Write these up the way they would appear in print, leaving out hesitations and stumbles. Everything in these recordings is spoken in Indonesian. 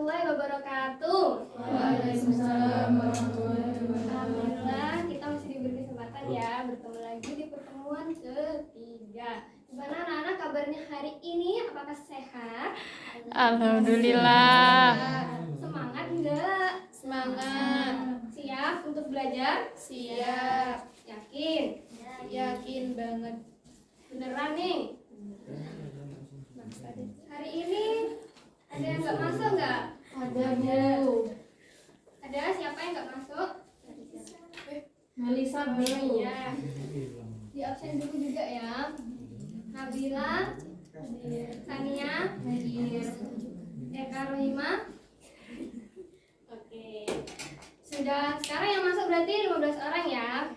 warahmatullahi wabarakatuh. Waalaikumsalam warahmatullahi wabarakatuh. Alhamdulillah kita masih diberi kesempatan ya bertemu lagi di pertemuan ketiga. Gimana anak-anak kabarnya hari ini? Apakah sehat? Alhamdulillah. Semangat enggak? Semangat. Siap untuk belajar? Siap. Yakin? Yakin banget. Beneran nih? Hari ini ada yang nggak masuk nggak? Ada Bu. Ada siapa yang nggak masuk? Melisa Oh, Bu. iya. Di absen dulu juga ya. Nabila, Sania, Eka Rohima. Oke. Sudah sekarang yang masuk berarti 15 orang ya.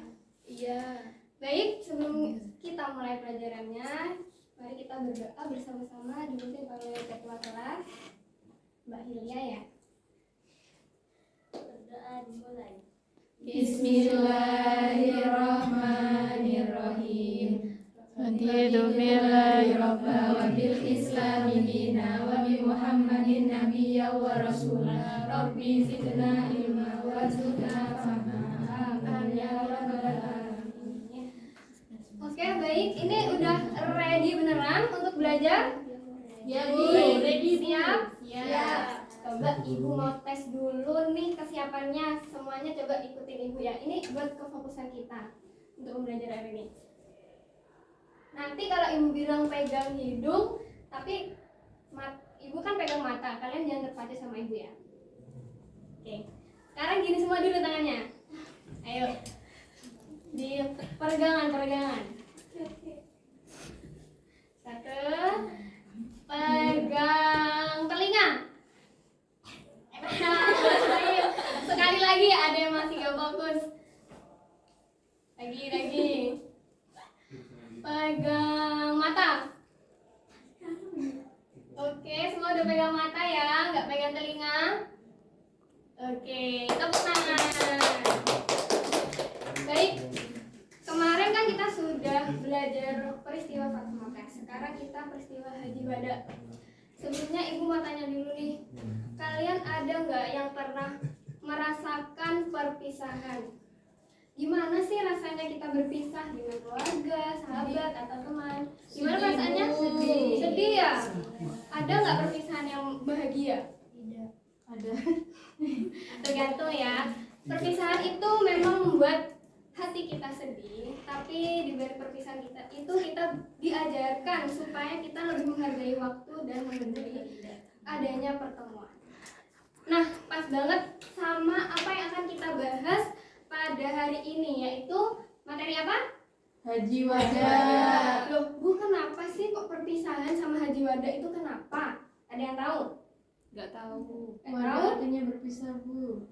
Iya. Baik, sebelum kita mulai pelajarannya, mari kita berdoa bersama-sama dipimpin oleh ketua kelas Mbak Hilya ya. Berdoa dimulai. Bismillahirrahmanirrahim. Raditu billahi rabba wa bil islami dina wa bi Muhammadin nabiyya wa rasula. Rabbi zidna ilma wa zidna fahma. Amin ya rabbal alamin. Oke, baik. Ini udah ready beneran untuk belajar? Ya Bu, Ready, siap? Ya. Coba Ibu mau tes dulu nih kesiapannya. Semuanya coba ikutin Ibu ya. Ini buat kefokusan kita untuk belajar hari ini. Nanti kalau Ibu bilang pegang hidung, tapi Ibu kan pegang mata. Kalian jangan terpacu sama Ibu ya. Oke. Sekarang gini semua dulu tangannya. Ayo. Di peregangan. Satu. Pegang telinga. Sekali lagi, ada yang masih gak fokus. Lagi. Pegang mata. Oke, semua udah pegang mata ya, nggak pegang telinga. Oke, tepuk tangan. Baik, kemarin kan kita sudah belajar peristiwa Fathu Makkah. Sekarang kita peristiwa Haji Wada. Sebelumnya Ibu mau tanya dulu nih, kalian ada nggak yang pernah merasakan perpisahan? Gimana sih rasanya kita berpisah dengan keluarga, sahabat, atau teman? Gimana Sedih, perasaannya? Bu. Sedih ya? Ada nggak perpisahan yang bahagia? Tidak. Ada. Tergantung ya. Perpisahan itu memang membuat hati kita sedih, tapi di balik perpisahan kita itu kita diajarkan supaya kita lebih menghargai waktu dan menghindari adanya pertemuan. Nah, pas banget sama apa yang akan kita bahas pada hari ini, yaitu materi apa? Haji Wada. Loh, Bu, kenapa sih kok perpisahan sama Haji Wada itu kenapa? Ada yang tahu? Gak tahu Bu. Nggak Wada tahu? artinya berpisah Bu.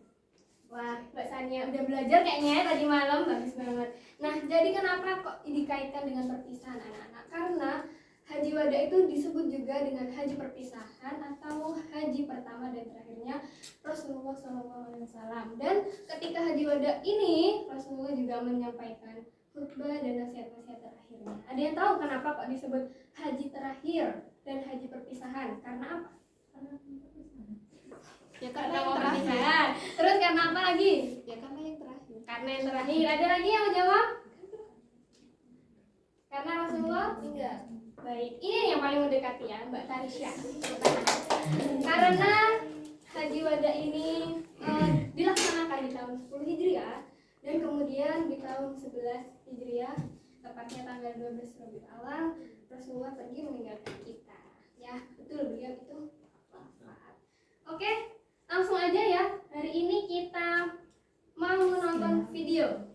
Wah, Mbak Sania udah belajar kayaknya ya tadi malam, bagus banget. Nah, jadi kenapa kok dikaitkan dengan perpisahan anak-anak? Karena Haji Wada itu disebut juga dengan haji perpisahan atau haji pertama dan terakhirnya Rasulullah SAW. Dan ketika Haji Wada ini, Rasulullah juga menyampaikan khutbah dan nasihat-nasihat terakhirnya. Ada yang tahu kenapa kok disebut haji terakhir dan haji perpisahan? Karena apa? Ya Karena karena yang yang terakhir. perpisahan. Terus karena apa lagi? Ya karena yang terakhir. Karena yang terakhir. Ada lagi yang menjawab? Karena Rasulullah? Enggak. Baik, ini yang paling mendekati ya, Mbak Tarisya. Karena Haji Wada ini dilaksanakan di tahun 10 Hijriah dan kemudian di tahun 11 Hijriah, tepatnya tanggal 12 Rabiul Awal, Rasulullah pergi meninggalkan kita. Ya, betul, beliau itu wafat. Oke, langsung aja ya. Hari ini kita mau menonton video.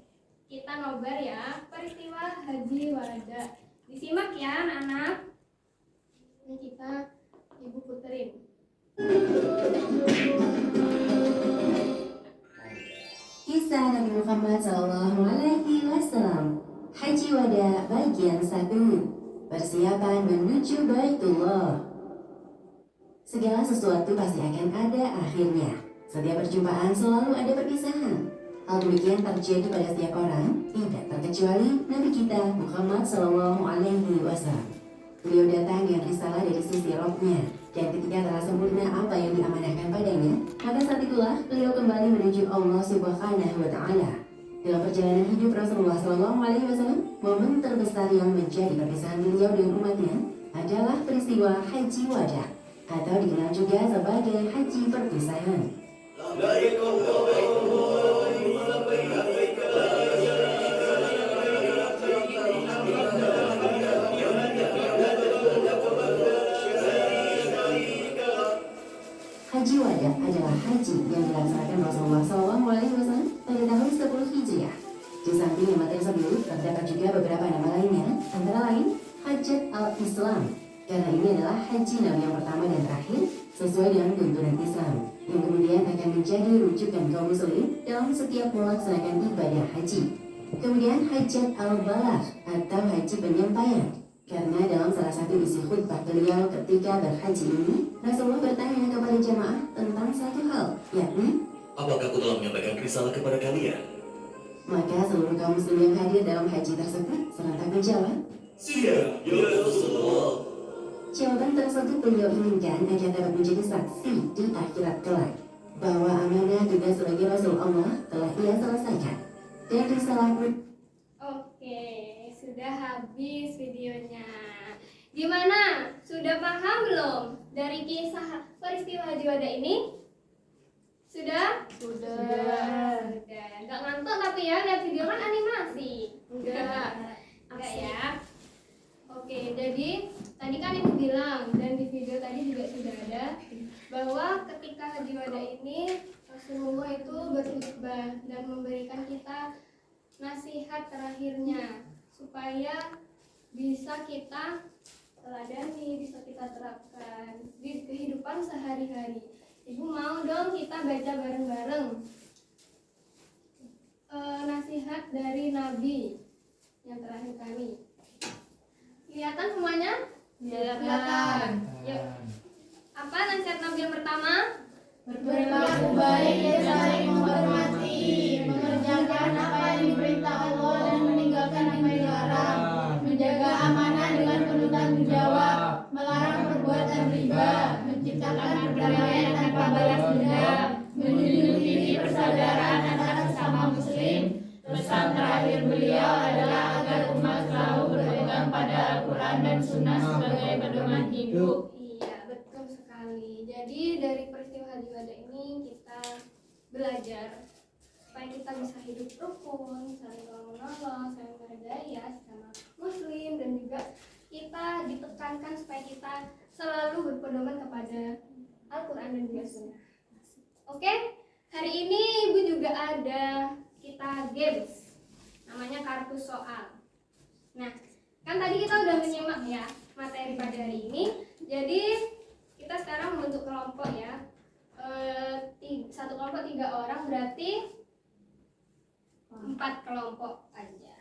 Kita nobar ya, peristiwa Haji Wada. Disimak ya anak-anak. Ini kita Ibu puterin. Kisah Nabi Muhammad SAW. Haji Wada bagian 1. Persiapan menuju Baitullah. Segala sesuatu pasti akan ada akhirnya. Setiap perjumpaan selalu ada perpisahan. Hal demikian terjadi pada setiap orang, tidak terkecuali Nabi kita Muhammad SAW. Beliau datang dengan risalah dari sisi rohnya, dan ketika telah sempurna apa yang diamanahkan padanya, beliau kembali menuju Allah Subhanahu wa Ta'ala. Dalam perjalanan hidup Rasulullah SAW, momen terbesar yang menjadi perpisahan beliau dengan umatnya adalah peristiwa Haji Wada, atau dikenal juga sebagai Haji Perpisahan. Haji Wada adalah haji yang dilaksanakan Rasulullah SAW pada tahun 10 Hijriah. Di samping nama tersebut, terdapat juga beberapa nama lainnya, antara lain Hajat al-Islam, karena ini adalah haji Nabi yang pertama dan terakhir sesuai dengan tuntunan Islam, yang kemudian akan menjadi rujukan kaum muslim dalam setiap melaksanakan ibadah haji. Kemudian Hajat al-Balagh atau haji penyampaian, karena dalam salah satu isi khutbah beliau ketika berhaji ini, Rasulullah bertanya kepada jamaah tentang satu hal, yakni, apakah aku telah menyampaikan risalah kepada kalian? maka seluruh kaum muslim yang hadir dalam haji tersebut serentak menjawab, Siap, ya Rasulullah. jawaban tersebut beliau inginkan agar dapat menjadi saksi di akhirat kelak bahwa amanah tugas sebagai Rasul Allah telah ia selesaikan dan risalah Oke, sudah habis videonya. Gimana? Sudah paham belum dari kisah peristiwa Haji Wada ini? Sudah? Sudah. Nggak ngantuk tapi ya, lihat video kan animasi. Enggak. Enggak ya? Oke, jadi tadi kan ibu bilang dan di video tadi juga sudah ada bahwa ketika Haji Wada ini Rasulullah itu berkhutbah dan memberikan kita nasihat terakhirnya supaya bisa kita teladani, bisa kita terapkan di kehidupan sehari-hari. Ibu mau dong kita baca bareng-bareng nasihat dari Nabi yang terakhir kali. Kelihatan semuanya? Kelihatan. Yuk. Apa nasihat Nabi yang pertama? Berperilaku baik dan saling menghormati, mengerjakan apa yang diperintah Allah dan meninggalkan apa yang dilarang, menjaga amanah dengan penuh tanggung jawab, melarang perbuatan riba, menciptakan perdamaian tanpa balas dendam, menjunjung tinggi persaudaraan antara sesama muslim. Pesan terakhir beliau adalah agar umat selalu berpegang pada Al-Quran dan Sunnah sebagai pedoman hidup. Iya, betul sekali. Jadi dari peristiwa Haji Wada ini kita belajar supaya kita bisa hidup rukun, saling tolong menolong, saling menghargai ya sesama muslim, dan juga kita ditekankan supaya kita selalu berpedoman kepada Al-Quran dan juga Sunnah. Oke, hari ini Ibu juga ada kita games, namanya kartu soal. Nah, kan tadi kita udah menyimak ya materi pada hari ini. Jadi kita sekarang membentuk kelompok ya. Satu kelompok 3 orang, berarti 4 kelompok aja.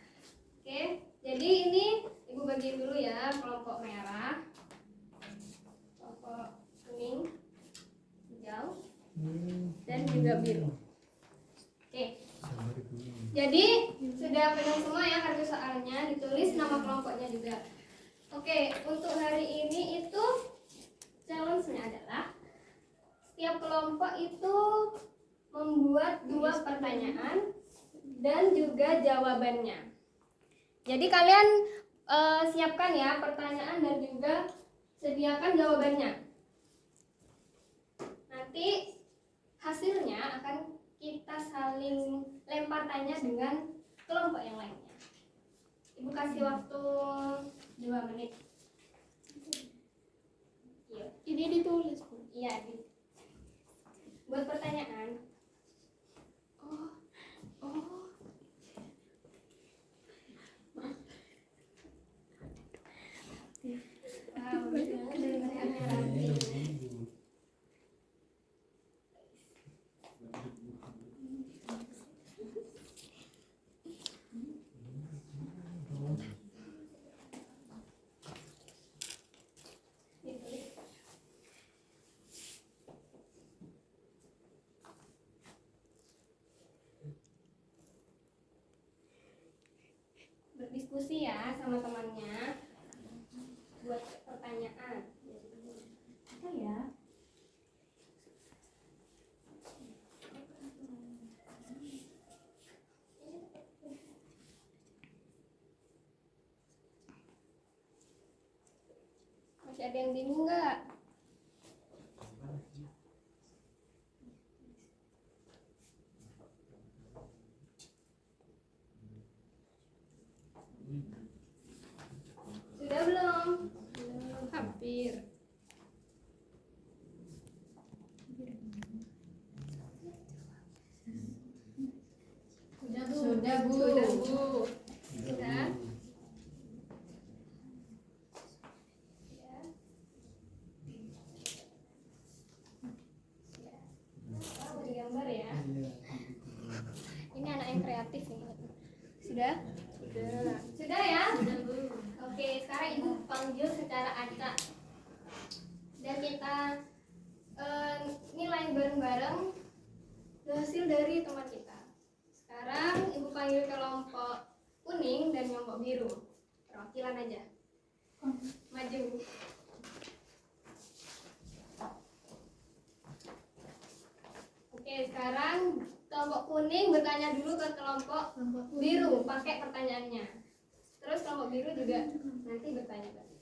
Oke, jadi ini Ibu bagiin dulu ya, kelompok merah, kelompok kuning, hijau, dan juga biru. Oke. Jadi sudah penuh semua ya kartu soalnya, ditulis nama kelompoknya juga. Oke, untuk hari ini itu challenge-nya adalah setiap kelompok itu membuat 2 pertanyaan dan juga jawabannya. Jadi kalian siapkan ya pertanyaan dan juga sediakan jawabannya. Nanti hasilnya akan kita saling lempar tanya dengan kelompok yang lainnya. Ibu kasih waktu 2 menit. Yuk. Ini ditulis, Bu. Iya, buat pertanyaan. Wow, dengarnya rapi. Berdiskusi ya sama temannya buat pertanyaan. Apa ya? Ada yang bingung nggak? Sudah belum? Hampir. Sudah Bu. Sudah, Bu. Sudah Bu. Sudah. Oh, digambar ya. Ini anak yang kreatif nih. Sudah? Sudah. Sudah ya? Oke, sekarang Ibu panggil secara acak. Dan kita nilai bareng-bareng hasil dari teman kita. Sekarang Ibu panggil kelompok kuning dan kelompok biru. Perwakilan aja. Maju. Oke, sekarang kelompok kuning bertanya dulu ke kelompok biru, pakai pertanyaannya. Terus kelompok biru juga nanti bertanya balik.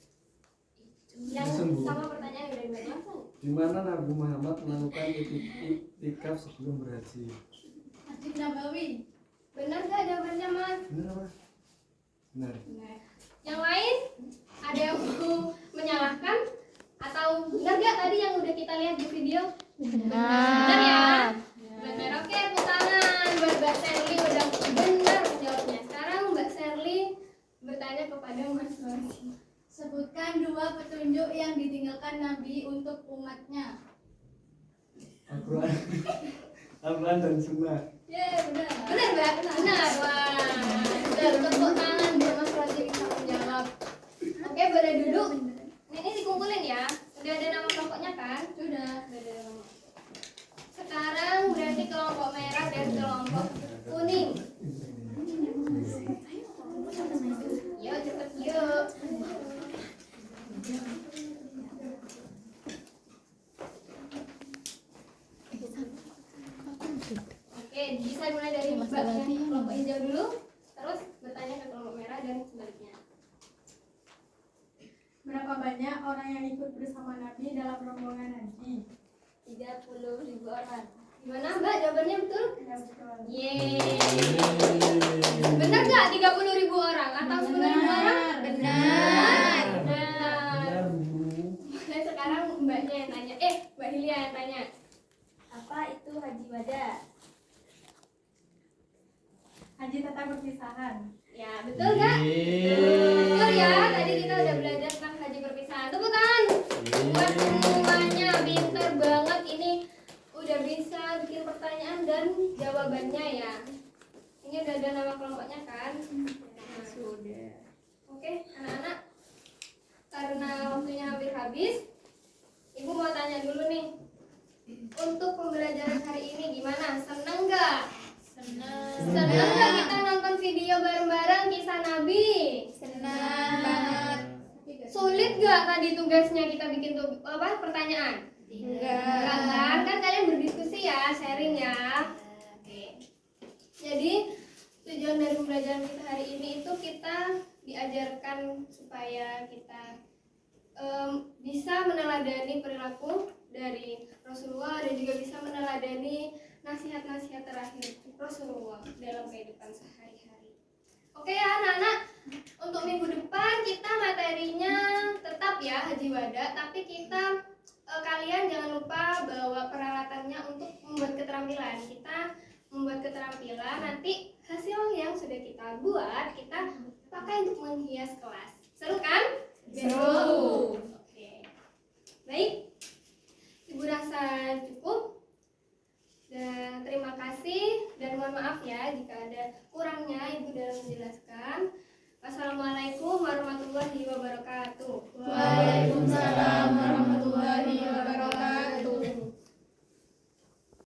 Yang sama pertanyaan udah dibacakan. Di mana Nabi Muhammad melakukan iktikaf sebelum berhaji? Masjid Nabawi. Benar gak jawabannya, Mas? Benar apa? Benar. Yang lain ada yang mau menyalahkan atau benar gak tadi yang udah kita lihat di video? Benar ya? Benar. Oke, tepuk tangan buat Mbak Sherly udah benar menjawabnya. Sekarang Mbak Sherly bertanya kepada Mas Rosi. Sebutkan 2 petunjuk yang ditinggalkan Nabi untuk umatnya. Al-Quran. Al-Quran dan Sunnah. Benar. Benar Mbak? Benar. Wah, benar. Tepuk tangan biar Mas Rosi bisa menjawab. Oke, boleh duduk. Ini dikumpulin ya. Udah ada nama kelompoknya kan? Sudah. Udah ada nama. Sekarang berarti kelompok merah dan kelompok kuning. Yuk cepet yuk. Oke, bisa mulai dari mbaknya kelompok hijau dulu, terus bertanya ke kelompok merah dan sebaliknya. Berapa banyak orang yang ikut bersama Nabi dalam rombongan haji? 30.000 orang. Gimana Mbak? Jawabannya betul? Ya, betul. Yeay. Benar nggak 30.000 orang atau 10.000 orang? Benar. Benar. Nah, sekarang mbaknya yang tanya. Mbak Hilia yang tanya. Apa itu haji wada? Haji tetap perpisahan. Ya, betul nggak? Betul ya. Tadi kita udah belajar tentang haji perpisahan. Tepuk tangan buat semuanya. Pinter banget ini. Udah bisa bikin pertanyaan dan jawabannya ya. Ini udah ada nama kelompoknya kan? Nah, sudah. Oke, anak-anak. Karena waktunya hampir habis, Ibu mau tanya dulu nih. Untuk pembelajaran hari ini gimana? Seneng nggak? Seneng nggak kita nonton video bareng-bareng kisah Nabi? Seneng banget. Sulit nggak tadi tugasnya kita bikin pertanyaan? Enggak kan kalian berdiskusi ya, sharing ya. Oke. Jadi tujuan dari pembelajaran kita hari ini itu kita diajarkan supaya kita bisa meneladani perilaku dari Rasulullah dan juga bisa meneladani nasihat-nasihat terakhir Rasulullah dalam kehidupan sehari-hari. Oke ya anak-anak, untuk minggu depan kita materinya tetap ya Haji Wada, tapi kita kalian jangan lupa bawa peralatannya untuk membuat keterampilan. Kita membuat keterampilan, nanti hasil yang sudah kita buat kita pakai untuk menghias kelas. Seru kan? Seru. Oke. Baik. Ibu rasa cukup. Dan terima kasih dan mohon maaf ya jika ada kurangnya Ibu dalam menjelaskan. Wassalamualaikum warahmatullahi wabarakatuh. Waalaikumsalam warahmatullahi wabarakatuh.